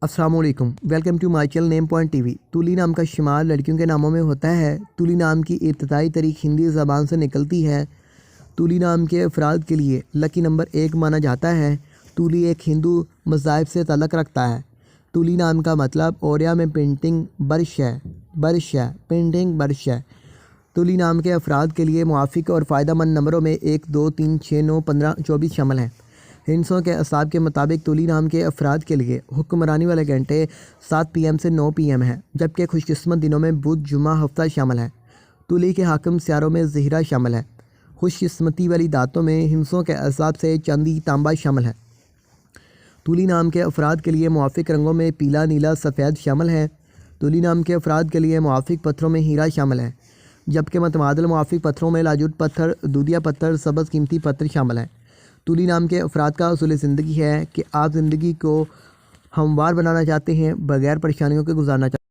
अस्सलामुअलैकुम, welcome to my channel name point TV. Tuli नाम का शुमार लड़कियों के नामों में होता है। तुली नाम की इब्तदाई तारीख हिंदी ज़बान से निकलती है। तुली नाम के अफराद के लिए लकी नंबर 1 माना जाता है। तुली एक हिंदू मज़ाहिब से ताल्लुक़ रखता है। तुली नाम का मतलब ओरिया में पेंटिंग बर्श है पेंटिंग बर्श है। तुली नाम के अफराद के लिए मुआफ़िक और फ़ायदेमंद नंबरों में 1, 2, 3, 6, 9, 15, 24 शामिल हैं। हिंसों के असाब के मुताबिक तुली नाम के अफराद के लिए हुक्मरानी वाले घंटे 7 PM से 9 PM हैं, जबकि खुशकिस्मत दिनों में बुध, जुमा, हफ्ता शामिल है। तुली के हाकिम सियारों में ज़हीरा शामिल है। खुशकिस्मती वाली दातों में हिंसों के असाब से चांदी, तांबा शामिल है। तुली नाम के अफराद के लिए मुआफ़िक रंगों में पीला, नीला, सफ़ेद शामिल है। तुली नाम के अफराद के लिए मुआफ़िक पत्थरों में हीरा शामिल है, जबकि मतमादल मुआफ़िक पत्थरों में लाजुद पत्थर, दूधिया पत्थर, सब्ज़ कीमती पत्थर शामिल हैं। तुली नाम के अफराद का उसूल ज़िंदगी है कि आप ज़िंदगी को हमवार बनाना चाहते हैं, बग़ैर परेशानियों के गुजारना चाहते हैं।